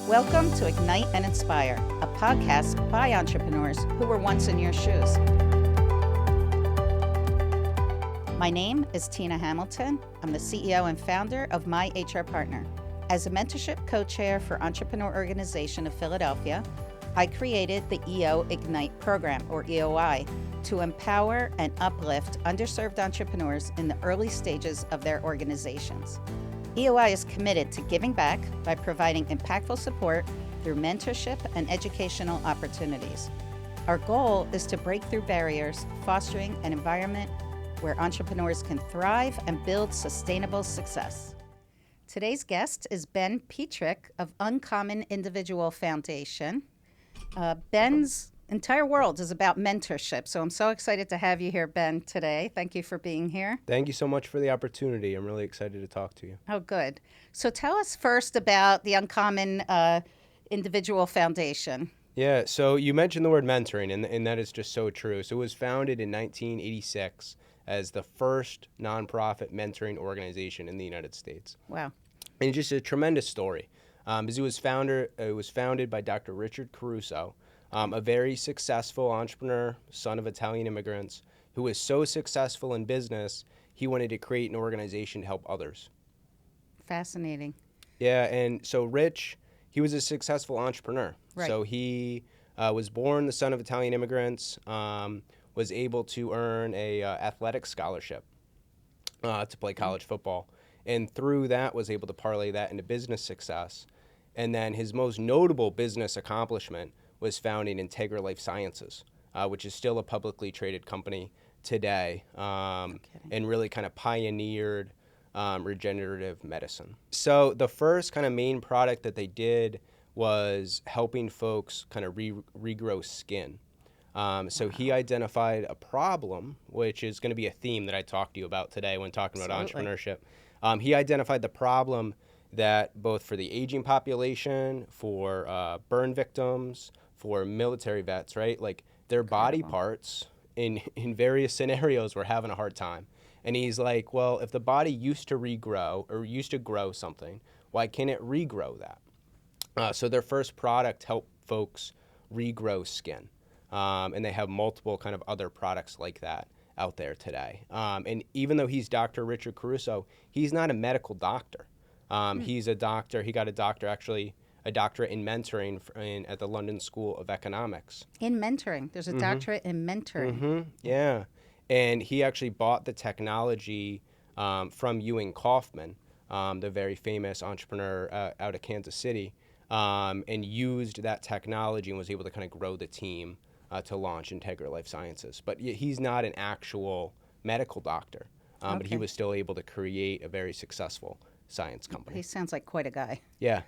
Welcome to Ignite and Inspire, a podcast by entrepreneurs who were once in your shoes. My name is Tina Hamilton. I'm the CEO and founder of My HR Partner. As a mentorship co-chair for Entrepreneur Organization of Philadelphia, I created the EO Ignite program, or EOI, to empower and uplift underserved entrepreneurs in the early stages of their organizations. EOI is committed to giving back by providing impactful support through mentorship and educational opportunities. Our goal is to break through barriers, fostering an environment where entrepreneurs can thrive and build sustainable success. Today's guest is Ben Pietrzyk of Uncommon Individual Foundation. Ben's entire world is about mentorship, so I'm so excited to have you here, Ben, today. Thank you for being here. Thank you so much for the opportunity. I'm really excited to talk to you. Oh, good. So tell us first about the Uncommon Individual Foundation. Yeah, so you mentioned the word mentoring, and that is just so true. So it was founded in 1986 as the first nonprofit mentoring organization in the United States. Wow. And it's just a tremendous story. As it was founded by Dr. Richard Caruso, a very successful entrepreneur, son of Italian immigrants, who was so successful in business, he wanted to create an organization to help others. Fascinating. Yeah, and so Rich, he was a successful entrepreneur. Right. So he was born the son of Italian immigrants, was able to earn a athletic scholarship to play college football, and through that was able to parlay that into business success. And then his most notable business accomplishment was founding Integra Life Sciences, which is still a publicly traded company today, and really kind of pioneered regenerative medicine. So the first kind of main product that they did was helping folks kind of regrow skin. So he identified a problem, which is going to be a theme that I talk to you about today when talking about entrepreneurship. He identified the problem that both for the aging population, for burn victims, for military vets, right? Like their body parts in various scenarios were having a hard time. And he's like, well, if the body used to regrow or used to grow something, why can't it regrow that? So their first product helped folks regrow skin. And they have multiple kind of other products like that out there today. And even though he's Dr. Richard Caruso, he's not a medical doctor. He's a doctor. He got a doctorate in mentoring at the London School of Economics. In mentoring. There's a doctorate in mentoring. Yeah. And he actually bought the technology from Ewing Kauffman, the very famous entrepreneur out of Kansas City, and used that technology and was able to kind of grow the team to launch Integra Life Sciences. But he's not an actual medical doctor, but he was still able to create a very successful science company. He sounds like quite a guy. Yeah.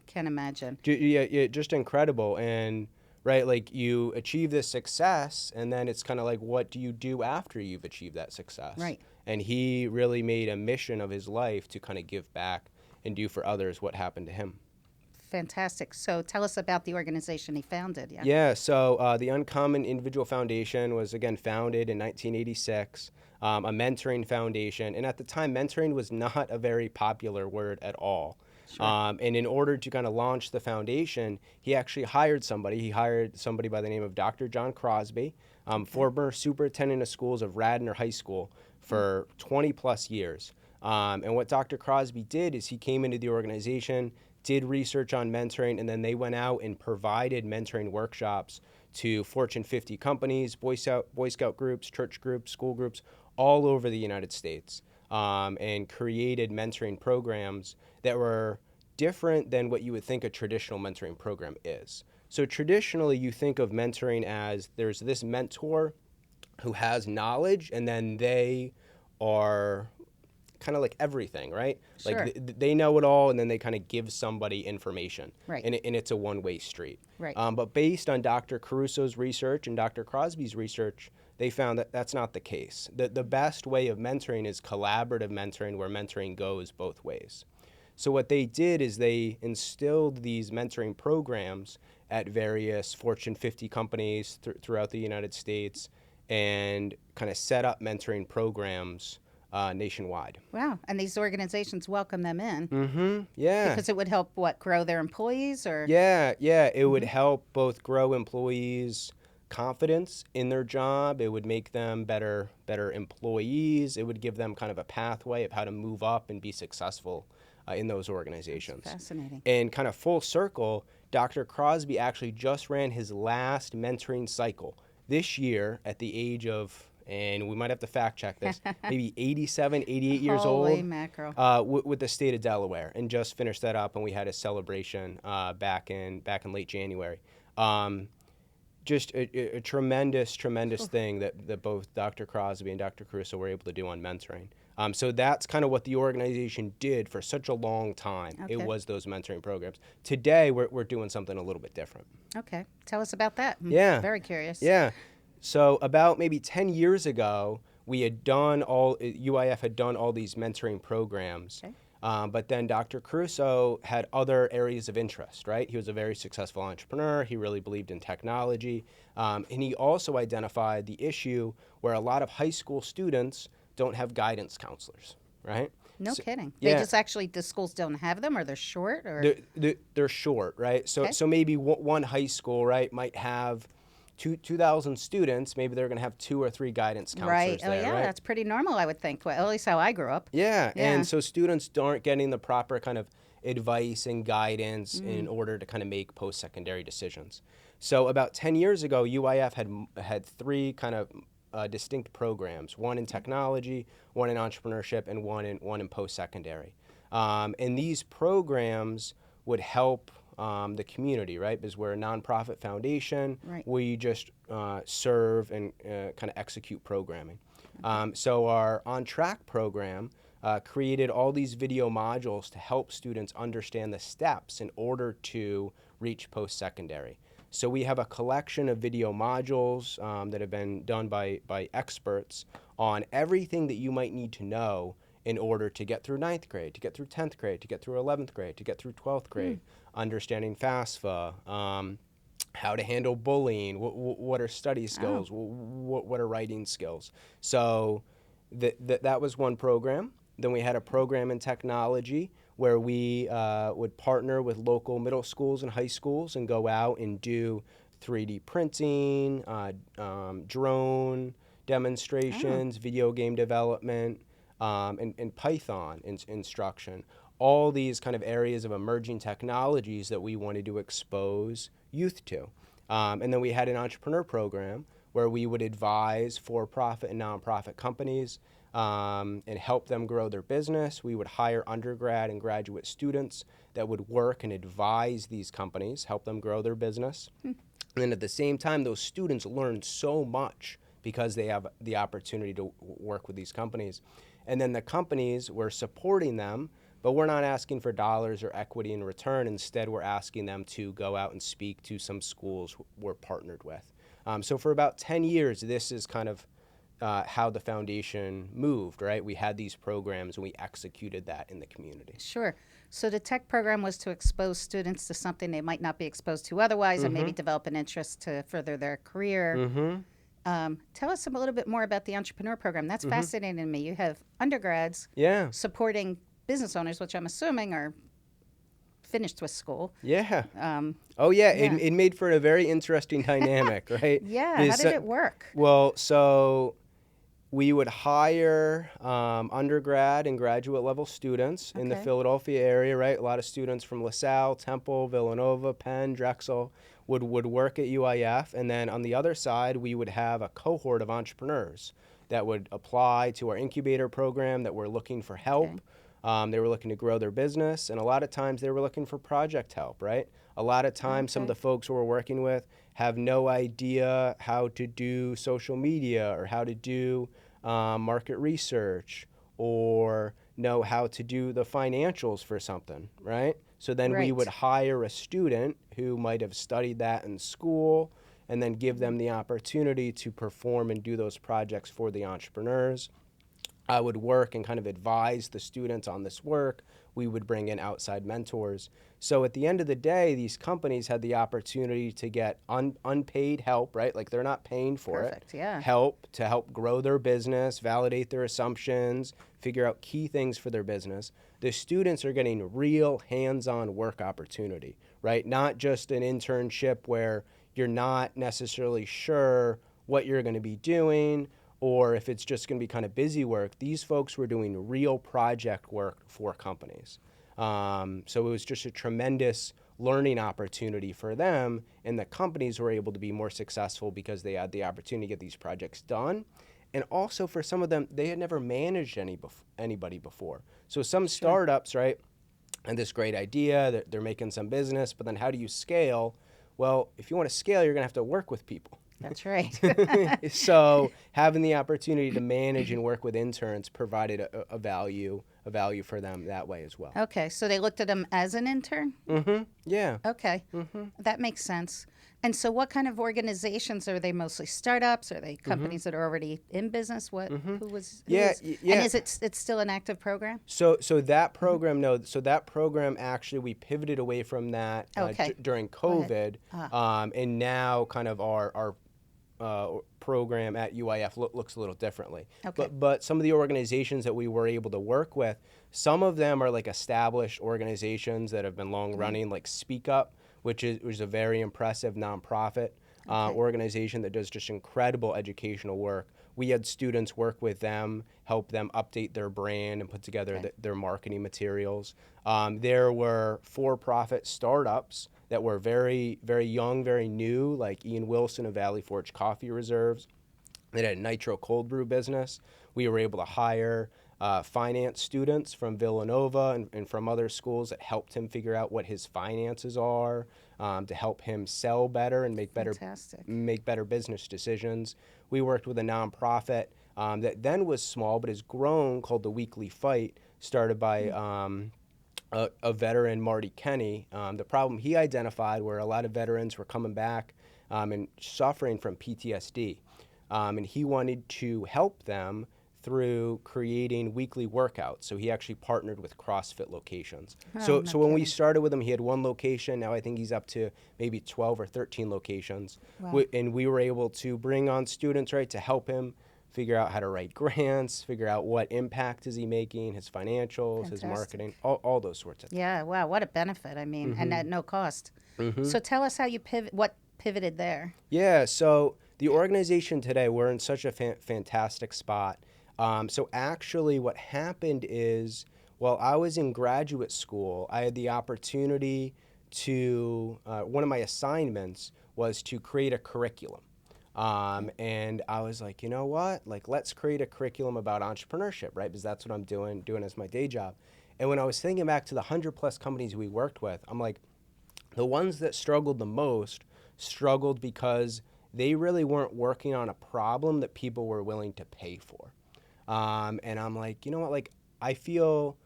Can't imagine. Yeah, just incredible. And right, like you achieve this success, and then it's kind of like, what do you do after you've achieved that success? Right. And he really made a mission of his life to kind of give back and do for others what happened to him. Fantastic. So tell us about the organization he founded. Yeah, so the Uncommon Individual Foundation was, again, founded in 1986, a mentoring foundation. And at the time, mentoring was not a very popular word at all. Sure. And in order to kind of launch the foundation, he actually hired somebody. He hired somebody by the name of Dr. John Crosby, former superintendent of schools of Radnor High School for 20 plus years. And what Dr. Crosby did is he came into the organization, did research on mentoring, and then they went out and provided mentoring workshops to Fortune 50 companies, Boy Scout groups, church groups, school groups, all over the United States, and created mentoring programs that were different than what you would think a traditional mentoring program is. So traditionally, you think of mentoring as there's this mentor who has knowledge, and then they are kind of like everything, right? Sure. Like they know it all, and then they kind of give somebody information. Right. And it's a one-way street. Right. But based on Dr. Caruso's research and Dr. Crosby's research, they found that that's not the case. The best way of mentoring is collaborative mentoring, where mentoring goes both ways. So what they did is they instilled these mentoring programs at various Fortune 50 companies throughout the United States, and kind of set up mentoring programs nationwide. Wow. And these organizations welcome them in Yeah. because it would help what, grow their employees or? Yeah, it would help both grow employees' confidence in their job. It would make them better employees. It would give them kind of a pathway of how to move up and be successful in those organizations. That's fascinating. And kind of full circle, Dr. Crosby actually just ran his last mentoring cycle this year at the age of, and we might have to fact check this, maybe 87, 88 years Holy old, mackerel. with the state of Delaware, and just finished that up, and we had a celebration back in late January. Just a tremendous thing that both Dr. Crosby and Dr. Caruso were able to do on mentoring. So that's kind of what the organization did for such a long time. Okay. It was those mentoring programs. Today, we're doing something a little bit different. Okay. Tell us about that. I'm Yeah. very curious. Yeah. So about maybe 10 years ago, UIF had done all these mentoring programs. Okay. But then Dr. Caruso had other areas of interest, right? He was a very successful entrepreneur. He really believed in technology. And he also identified the issue where a lot of high school students don't have guidance counselors, right? No kidding. yeah. They just actually, the schools don't have them, or they're short, or? They're short, right? So Okay. so maybe one high school, right, might have 2,000 students. Maybe they're going to have 2 or 3 guidance counselors Right. there, Oh, yeah. right? That's pretty normal, I would think. Well, at least how I grew up. Yeah, Yeah. and so students aren't getting the proper kind of advice and guidance in order to kind of make post-secondary decisions. So about 10 years ago, UIF had 3 kind of distinct programs: one in technology, one in entrepreneurship, and one in post-secondary. And these programs would help the community, right? Because we're a nonprofit foundation. Right. We just serve and kind of execute programming. So our On Track program created all these video modules to help students understand the steps in order to reach post-secondary. So we have a collection of video modules that have been done by experts on everything that you might need to know in order to get through 9th grade, to get through 10th grade, to get through 11th grade, to get through 12th grade, understanding FAFSA, how to handle bullying, what are study skills, what are writing skills. So that was one program. Then we had a program in technology where we would partner with local middle schools and high schools and go out and do 3D printing, drone demonstrations, video game development, and Python instruction. All these kind of areas of emerging technologies that we wanted to expose youth to. And then we had an entrepreneur program where we would advise for-profit and nonprofit companies and help them grow their business. We would hire undergrad and graduate students that would work and advise these companies, help them grow their business. And then at the same time, those students learn so much because they have the opportunity to work with these companies. And then the companies were supporting them, but we're not asking for dollars or equity in return. Instead, we're asking them to go out and speak to some schools we're partnered with. So for about 10 years, this is kind of how the foundation moved, right? We had these programs and we executed that in the community. Sure. So the tech program was to expose students to something they might not be exposed to otherwise, and maybe develop an interest to further their career. Tell us a little bit more about the entrepreneur program. That's fascinating to me. You have undergrads supporting business owners, which I'm assuming are finished with school. Yeah. Yeah. It made for a very interesting dynamic, right? Yeah. How did it work? Well, so we would hire undergrad and graduate level students in the Philadelphia area, right? A lot of students from LaSalle, Temple, Villanova, Penn, Drexel would work at UIF. And then on the other side, we would have a cohort of entrepreneurs that would apply to our incubator program that were looking for help. They were looking to grow their business, and a lot of times they were looking for project help, right? A lot of times some of the folks we're working with have no idea how to do social media or how to do market research or know how to do the financials for something, right? So then we would hire a student who might have studied that in school and then give them the opportunity to perform and do those projects for the entrepreneurs. I would work and kind of advise the students on this work. we would bring in outside mentors. So at the end of the day, these companies had the opportunity to get unpaid help, right? Like they're not paying for Perfect, it. yeah. Help to help grow their business, validate their assumptions, figure out key things for their business. The students are getting real hands-on work opportunity, right? Not just an internship where you're not necessarily sure what you're going to be doing or if it's just going to be kind of busy work. These folks were doing real project work for companies. So it was just a tremendous learning opportunity for them, and the companies were able to be more successful because they had the opportunity to get these projects done. And also for some of them, they had never managed anybody before. So some startups, right, had this great idea, they're making some business, but then how do you scale? Well, if you want to scale, you're going to have to work with people. That's right. So having the opportunity to manage and work with interns provided a value for them that way as well. Okay, so they looked at him as an intern? Yeah. Okay, that makes sense. And so what kind of organizations are they? Mostly startups? Are they companies that are already in business? Who was? Yeah. And is it's still an active program? So that program, no. So that program actually we pivoted away from that Okay. during COVID, and now kind of our program at UIF looks a little differently. Okay. But some of the organizations that we were able to work with, some of them are like established organizations that have been long running, like Speak Up, which is a very impressive nonprofit organization that does just incredible educational work. We had students work with them, help them update their brand and put together their marketing materials. There were for-profit startups that were very, very young, very new, like Ian Wilson of Valley Forge Coffee Reserves. They had a nitro cold brew business. We were able to hire finance students from Villanova and from other schools that helped him figure out what his finances are, to help him sell better and make better business decisions. We worked with a nonprofit that then was small but has grown called The Weekly Fight, started by a veteran, Marty Kenny. The problem he identified were a lot of veterans were coming back and suffering from PTSD. And he wanted to help them through creating weekly workouts. So he actually partnered with CrossFit locations. So when we started with him, he had one location. Now I think he's up to maybe 12 or 13 locations. Wow. And we were able to bring on students, right, to help him figure out how to write grants, figure out what impact is he making, his financials, his marketing, all those sorts of things. Yeah, wow, what a benefit. I mean, and at no cost. So tell us how you pivoted there. Yeah, so the organization today, we're in such a fantastic spot. So actually what happened is, while I was in graduate school, I had the opportunity to, one of my assignments was to create a curriculum. And I was like, you know what? Like, let's create a curriculum about entrepreneurship, right? Because that's what I'm doing as my day job. And when I was thinking back to the 100+ companies we worked with, I'm like, the ones that struggled the most struggled because they really weren't working on a problem that people were willing to pay for. And I'm like, you know what? Like, I feel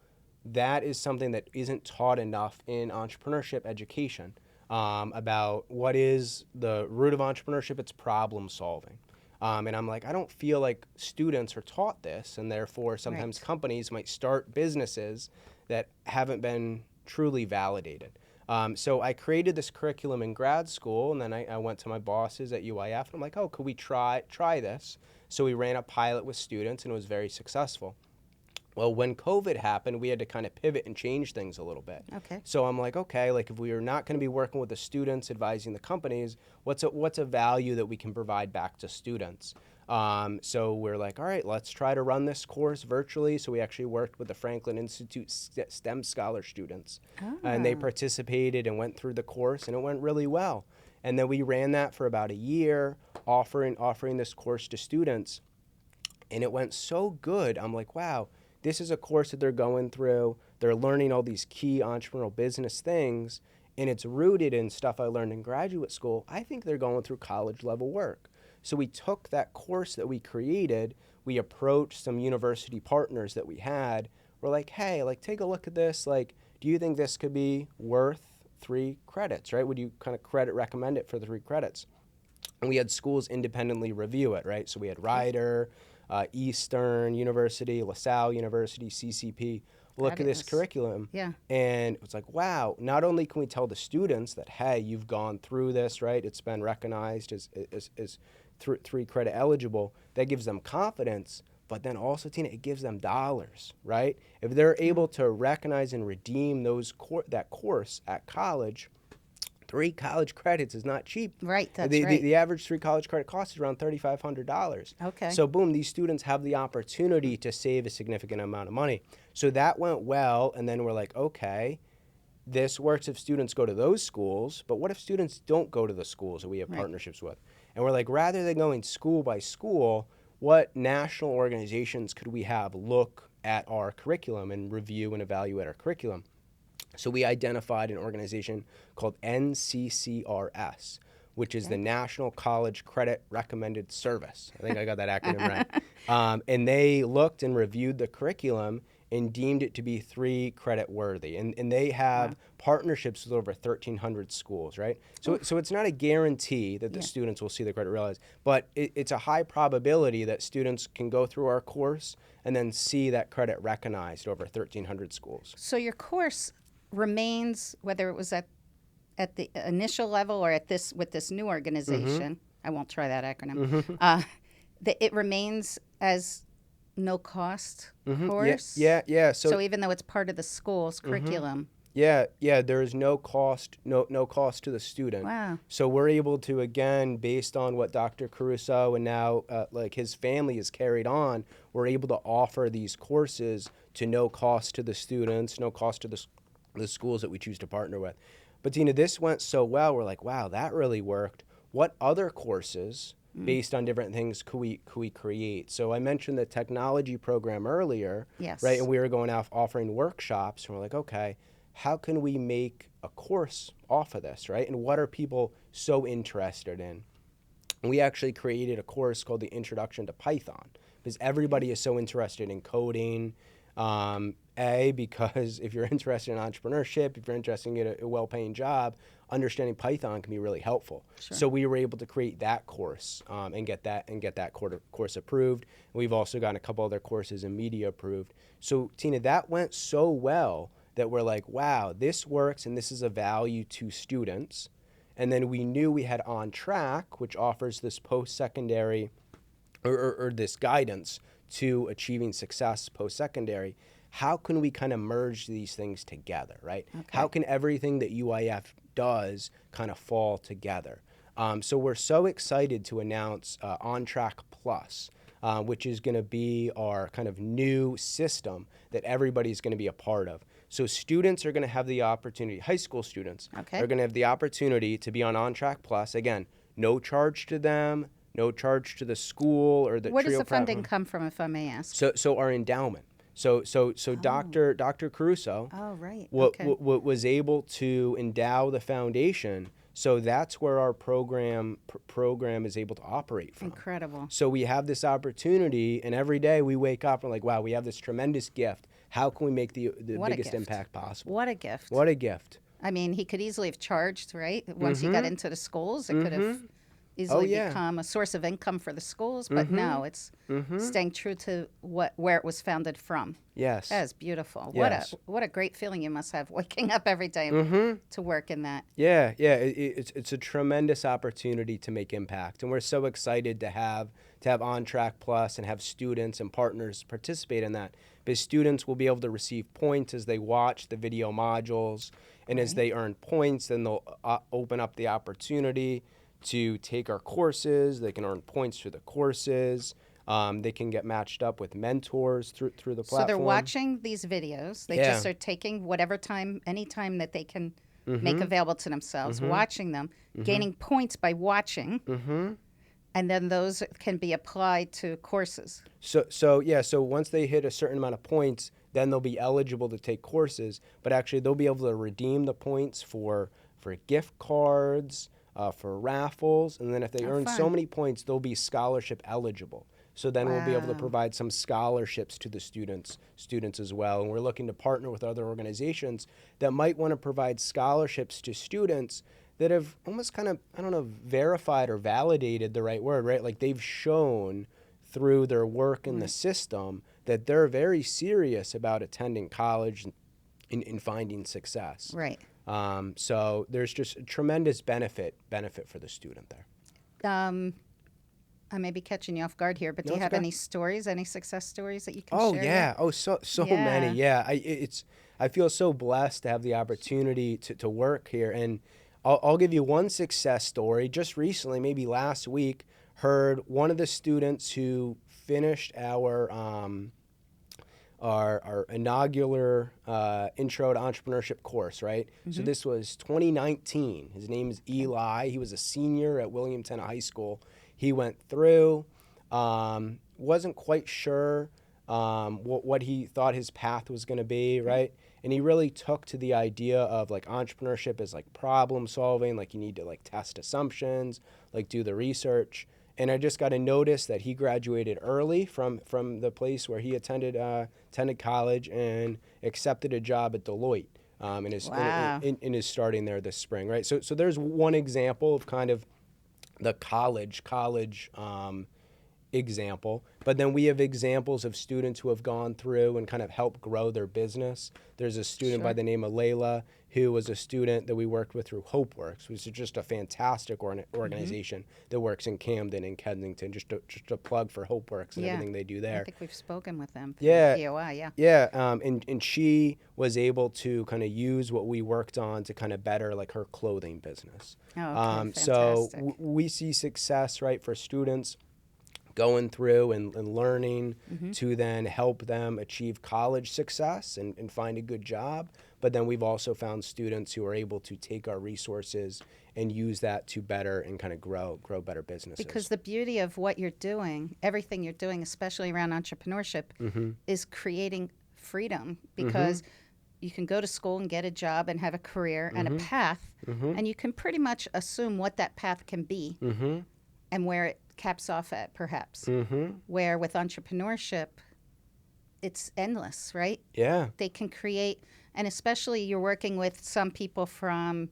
that is something that isn't taught enough in entrepreneurship education. About what is the root of entrepreneurship. It's problem solving. And I'm like, I don't feel like students are taught this, and therefore sometimes companies might start businesses that haven't been truly validated. So I created this curriculum in grad school, and then I went to my bosses at UIF, and I'm like, oh, could we try this? So we ran a pilot with students, and it was very successful. Well, when COVID happened, we had to kind of pivot and change things a little bit. Okay. So I'm like, okay, like if we are not going to be working with the students, advising the companies, what's a value that we can provide back to students? So we're like, all right, let's try to run this course virtually. So we actually worked with the Franklin Institute STEM Scholar students. And they participated and went through the course, and it went really well. And then we ran that for about a year, offering this course to students. And it went so good. I'm like, wow. This is a course that they're going through. They're learning all these key entrepreneurial business things, and it's rooted in stuff I learned in graduate school. I think they're going through college level work. So we took that course that we created, we approached some university partners that we had. We're like, hey, like take a look at this. Like, do you think this could be worth 3 credits, right? Would you kind of recommend it for the 3 credits? And we had schools independently review it, right? So we had Rider, Eastern University, LaSalle University, CCP, look at this Fabulous. curriculum. Yeah. And it's like, wow, not only can we tell the students that, hey, you've gone through this, right? It's been recognized as 3 credit eligible. That gives them confidence. But then also, Tina, it gives them dollars, right? If they're able to recognize and redeem that course at college, 3 college credits is not cheap. Right, that's the, right. The average 3 college credit cost is around $3,500. Okay. So boom, these students have the opportunity to save a significant amount of money. So that went well, and then we're like, okay, this works if students go to those schools, but what if students don't go to the schools that we have partnerships with? And we're like, rather than going school by school, what national organizations could we have look at our curriculum and review and evaluate our curriculum? So we identified an organization called NCCRS, which is the National College Credit Recommended Service. I think I got that acronym right. And they looked and reviewed the curriculum and deemed it to be 3 credit worthy. And they have partnerships with over 1,300 schools, right? So it's not a guarantee that the students will see the credit realized, but it's a high probability that students can go through our course and then see that credit recognized over 1,300 schools. So your course remains, whether it was at the initial level or with this new organization, I won't try that acronym, it remains as no cost course? Yeah. So even though it's part of the school's curriculum. Yeah, there is no cost to the student. Wow. So we're able to, again, based on what Dr. Caruso and now like his family has carried on, we're able to offer these courses to no cost to the students, no cost to the schools that we choose to partner with. But Tina, this went so well, we're like, wow, that really worked. What other courses based on different things could we create? So I mentioned the technology program earlier, Yes. right? And we were going off offering workshops, and we're like, okay, how can we make a course off of this, right? And what are people so interested in? And we actually created a course called the Introduction to Python, because everybody is so interested in coding. Because if you're interested in entrepreneurship, if you're interested in getting a well-paying job, understanding Python can be really helpful. Sure. So we were able to create that course and get that course approved. We've also gotten a couple other courses in media approved. So Tina, that went so well that we're like, wow, this works and this is a value to students. And then we knew we had On Track, which offers this post-secondary or this guidance to achieving success post-secondary. How can we kind of merge these things together, right? Okay. How can everything that UIF does kind of fall together? So we're so excited to announce On Track Plus, which is going to be our kind of new system that everybody's going to be a part of. So students are going to have the opportunity, high school students are going to have the opportunity to be on Track Plus. Again, no charge to them, no charge to the school or the Where trio does the funding platform. come from, if I may ask? So our endowment. So Dr. Caruso was able to endow the foundation. So that's where our program is able to operate from. Incredible. So we have this opportunity, and every day we wake up and we're like, wow, we have this tremendous gift. How can we make the biggest impact possible? What a gift. What a gift. I mean, he could easily have charged, right? Once he got into the schools, it could have easily become a source of income for the schools, but no, it's staying true to where it was founded from. Yes. That is beautiful. Yes. What a great feeling you must have waking up every day to work in that. Yeah. It's a tremendous opportunity to make impact, and we're so excited to have On Track Plus and have students and partners participate in that. Because students will be able to receive points as they watch the video modules, and as they earn points, then they'll open up the opportunity to take our courses. They can earn points through the courses. They can get matched up with mentors through the platform. So they're watching these videos. They just are taking whatever time, any time that they can make available to themselves, watching them, gaining points by watching, and then those can be applied to courses. So once they hit a certain amount of points, then they'll be eligible to take courses. But actually, they'll be able to redeem the points for gift cards, for raffles, and then if they earn so many points, they'll be scholarship eligible. So then we'll be able to provide some scholarships to the students as well. And we're looking to partner with other organizations that might want to provide scholarships to students that have almost kind of, verified or validated the right word, right? Like they've shown through their work in the system that they're very serious about attending college and finding success. Right. So there's just a tremendous benefit for the student there. I may be catching you off guard here, but do No, you it's have okay. any stories, any success stories that you can Oh share? yeah. Oh, so Yeah. many. Yeah. I feel so blessed to have the opportunity to work here. And I'll give you one success story. Just recently, maybe last week, heard one of the students who finished our inaugural intro to entrepreneurship course, right? So this was 2019. His name is Eli. He was a senior at William Tennant High School. He went through, wasn't quite sure what he thought his path was going to be, right? And he really took to the idea of like entrepreneurship as like problem solving, like you need to like test assumptions, like do the research. And I just got to notice that he graduated early from the place where he attended college and accepted a job at Deloitte. And is starting there this spring, right? So there's one example of kind of the college example, but then we have examples of students who have gone through and kind of helped grow their business. There's a student by the name of Layla who was a student that we worked with through HopeWorks, which is just a fantastic organization that works in Camden and Kensington. Just a plug for HopeWorks and everything they do there. I think we've spoken with them. Yeah. POI, and she was able to kind of use what we worked on to kind of better like her clothing business. Oh, okay. So Fantastic. we see success, right, for students going through and learning to then help them achieve college success and find a good job. But then we've also found students who are able to take our resources and use that to better and kind of grow better businesses. Because the beauty of what you're doing, everything you're doing, especially around entrepreneurship, is creating freedom. Because you can go to school and get a job and have a career and a path, and you can pretty much assume what that path can be and where it caps off at, perhaps. Where with entrepreneurship, it's endless, right? Yeah. They can create, and especially you're working with some people from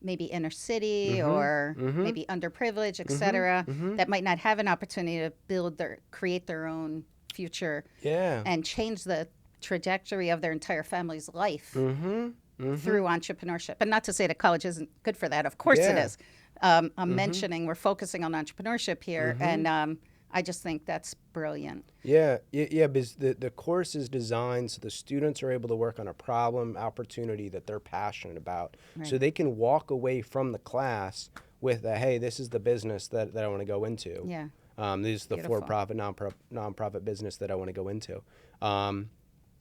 maybe inner city or maybe underprivileged, et cetera, that might not have an opportunity to create their own future and change the trajectory of their entire family's life through entrepreneurship. And not to say that college isn't good for that. Of course it is. I'm mentioning we're focusing on entrepreneurship here, and I just think that's brilliant. Yeah, because the course is designed so the students are able to work on a problem, opportunity that they're passionate about. Right. So they can walk away from the class with, hey, this is the business that I want to go into. Yeah. This is the Beautiful. for-profit, nonprofit business that I want to go into. And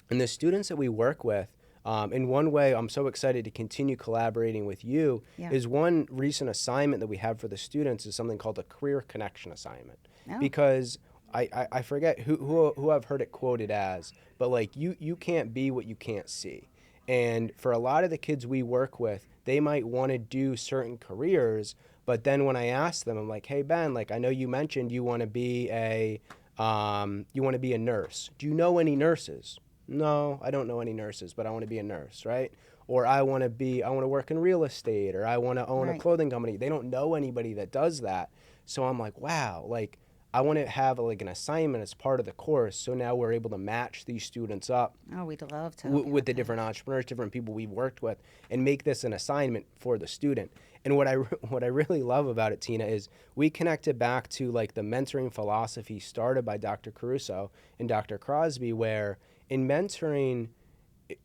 the students that we work with, in one way, I'm so excited to continue collaborating with you, is one recent assignment that we have for the students is something called a career connection assignment. Oh. Because I forget who I've heard it quoted as, but like you can't be what you can't see. And for a lot of the kids we work with, they might want to do certain careers, but then when I ask them, I'm like, hey Ben, like I know you mentioned you want to be a nurse. Do you know any nurses? No, I don't know any nurses, but I want to be a nurse, right? Or I want to work in real estate, or I want to own a clothing company. They don't know anybody that does that. So I'm like, wow, like I want to have like an assignment as part of the course. So now we're able to match these students up Oh, we'd love to. with the different entrepreneurs, different people we've worked with, and make this an assignment for the student. And what I really love about it, Tina, is we connected back to like the mentoring philosophy started by Dr. Caruso and Dr. Crosby, where in mentoring,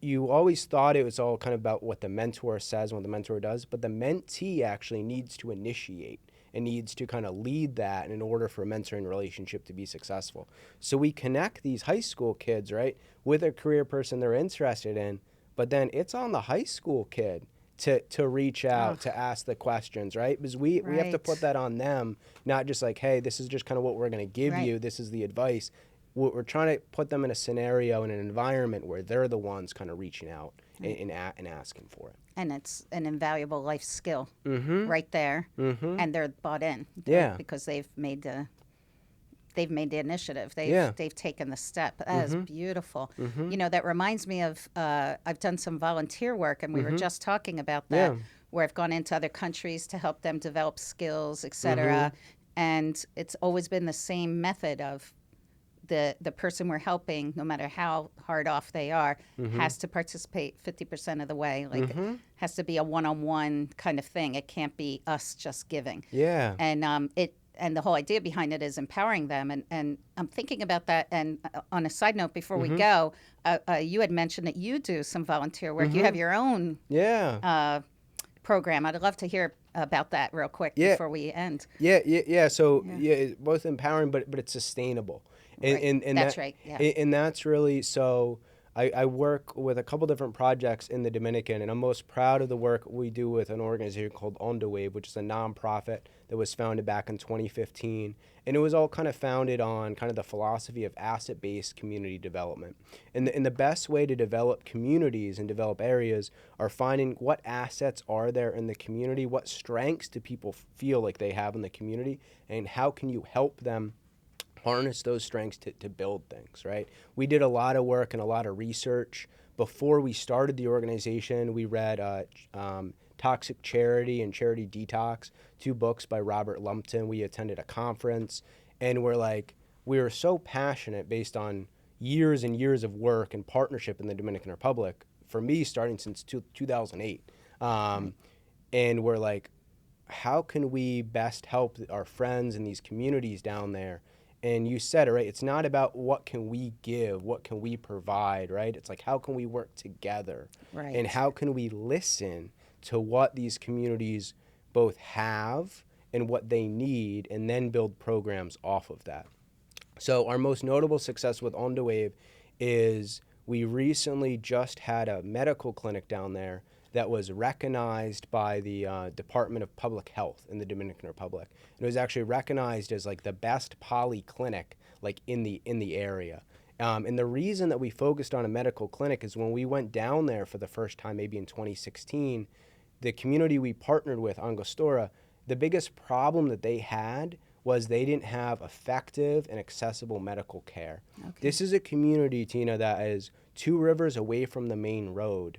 you always thought it was all kind of about what the mentor says and what the mentor does, but the mentee actually needs to initiate and needs to kind of lead that in order for a mentoring relationship to be successful. So we connect these high school kids, right, with a career person they're interested in, but then it's on the high school kid to reach out, to ask the questions, right? Because we have to put that on them, not just like, hey, this is just kind of what we're going to give you, this is the advice. We're trying to put them in a scenario, in an environment where they're the ones kind of reaching out and asking for it. And it's an invaluable life skill right there. And they're bought in. Because they've made the initiative. They've taken the step. That is beautiful. You know, that reminds me of, I've done some volunteer work, and we were just talking about that, where I've gone into other countries to help them develop skills, et cetera. And it's always been the same method of the person we're helping, no matter how hard off they are, has to participate 50% of the way. Like, has to be a one-on-one kind of thing. It can't be us just giving. Yeah. And the whole idea behind it is empowering them. And I'm thinking about that. And on a side note, before we go, you had mentioned that you do some volunteer work. You have your own program. I'd love to hear about that real quick before we end. So it's both empowering, but it's sustainable. And that's right. Yeah. And that's really so. I work with a couple different projects in the Dominican, and I'm most proud of the work we do with an organization called UIF, which is a nonprofit that was founded back in 2015. And it was all kind of founded on kind of the philosophy of asset-based community development. And the best way to develop communities and develop areas are finding what assets are there in the community, what strengths do people feel like they have in the community, and how can you help them harness those strengths to build things, right? We did a lot of work and a lot of research. Before we started the organization, we read Toxic Charity and Charity Detox, 2 books by Robert Lumpton. We attended a conference, and we were so passionate based on years and years of work and partnership in the Dominican Republic, for me, starting since 2008. And we're like, how can we best help our friends in these communities down there? And you said it, right? It's not about what can we give, what can we provide, right? It's like, how can we work together? Right. And how can we listen to what these communities both have and what they need, and then build programs off of that. So our most notable success with On the Wave is we recently just had a medical clinic down there that was recognized by the Department of Public Health in the Dominican Republic. It was actually recognized as like the best polyclinic like in the area. And the reason that we focused on a medical clinic is when we went down there for the first time, maybe in 2016, the community we partnered with, Angostura, the biggest problem that they had was they didn't have effective and accessible medical care. Okay. This is a community, Tina, that is 2 rivers away from the main road.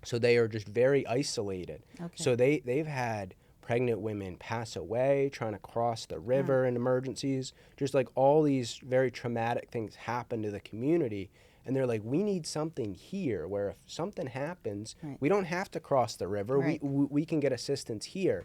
So they are just very isolated. Okay. So they've had pregnant women pass away trying to cross the river in emergencies. Just like all these very traumatic things happen to the community. And they're like, we need something here where if something happens, we don't have to cross the river. Right. We can get assistance here.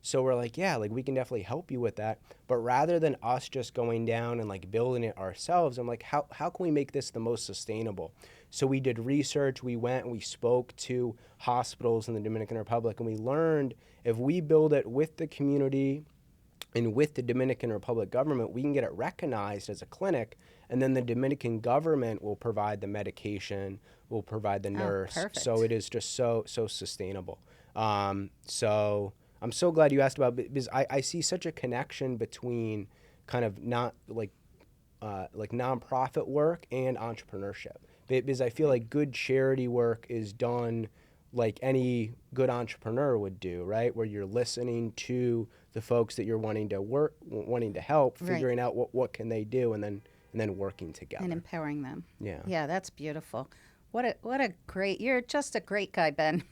So we're like, yeah, like we can definitely help you with that. But rather than us just going down and like building it ourselves, I'm like, how can we make this the most sustainable? So we did research. We went and we spoke to hospitals in the Dominican Republic, and we learned if we build it with the community and with the Dominican Republic government, we can get it recognized as a clinic, and then the Dominican government will provide the medication, will provide the nurse. Perfect. So it is just so sustainable. So I'm so glad you asked about it, because I see such a connection between kind of not like nonprofit work and entrepreneurship, because I feel like good charity work is done like any good entrepreneur would do, right? Where you're listening to the folks that you're wanting to help, figuring out what can they do, and then working together and empowering them. Yeah, that's beautiful. What a great, you're just a great guy, Ben.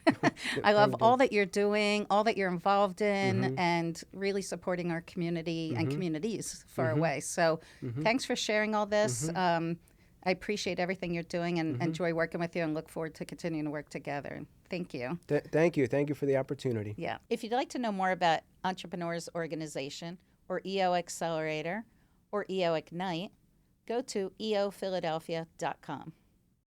I love all that you're doing, all that you're involved in, and really supporting our community and communities far away. So thanks for sharing all this. I appreciate everything you're doing and enjoy working with you, and look forward to continuing to work together. Thank you. Thank you. Thank you for the opportunity. Yeah. If you'd like to know more about Entrepreneurs Organization or EO Accelerator or EO Ignite, go to eophiladelphia.com.